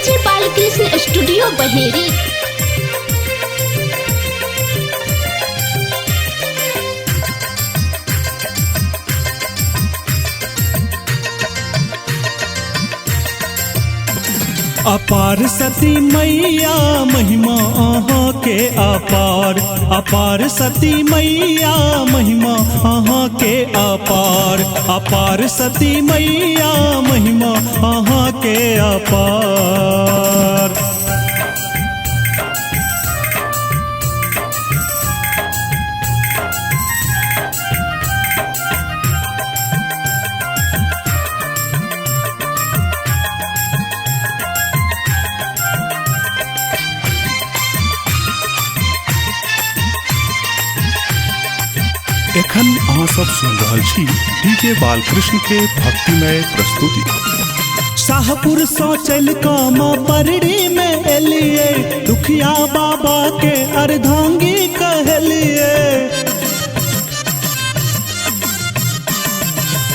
DJ Balkrishna studio Baheri. अपार सती मैया महिमा अहाँ के अपार, अपार सती मैया महिमा अहाँ के अपार, अपार सती मैया महिमा अहाँ के अपार। एखन अहाँ सब सुन रहल छी डीजे बालकृष्ण के भक्तिमय प्रस्तुति। शाहपुर सौ चल कामा परड़ी में एलिए, दुखिया बाबा के अर्धांगी कहलिए।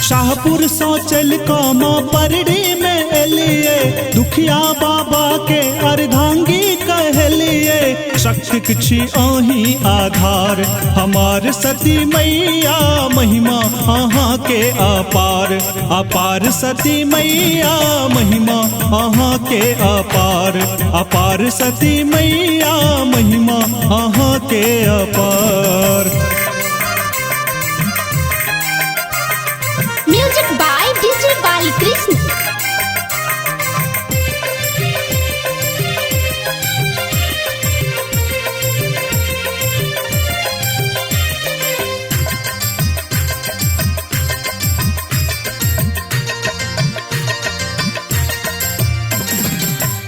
शाहपुर सौ चल कामा परड़ी में एलिए, दुखिया बाबा के अर्धांगी कहलिए। शक्ति छी अहीं आधार, हमार सती मैया महिमा अहाँ के अपार, अपार सती मैया महिमा अहाँ के अपार, अपार सती मैया महिमा अहाँ के अपार। Music by DJ Balkrishna.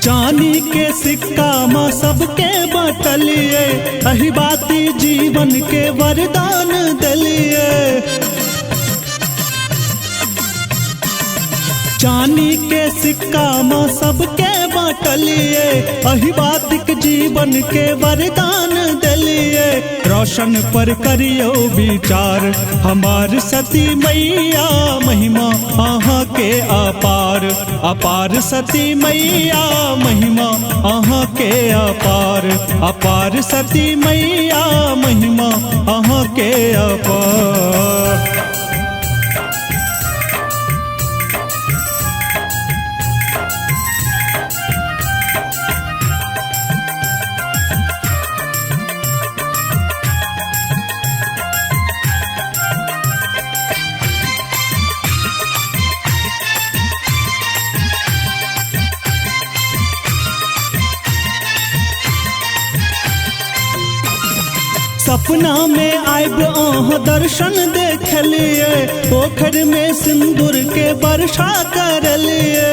चांदी के सिक्का माँ सबके बाटलिए, अही बाती जीवन के वरदान दलिए। चांदी के सिक्का माँ सबके बाटलिए, अही बातिक जीवन के वरदान दलिए। रोशन पर करियो विचार, हमार सती मैया महिमा अहाँ के अपार, अपार सती मैया महिमा अहाँ के अपार, अपार सती मैया महिमा अहाँ के अपार। सपना में आइब अहाँ दर्शन देखलिए, पोखर में सिंदूर के वर्षा करलिए।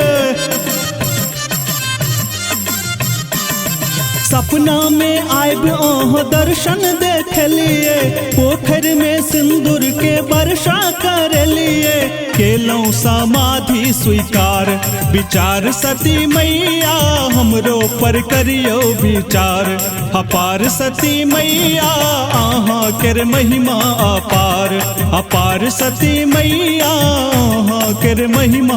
सपना में आइब अहाँ दर्शन देखलिए, पोखर में सिंदूर के वर्षा करलिए। केलौं समाधि स्वीकार, विचार सती मैया हमरो पर करियो विचार, अपार सती मैया अहाँ केर महिमा अपार, अपार सती मैया अहाँ केर महिमा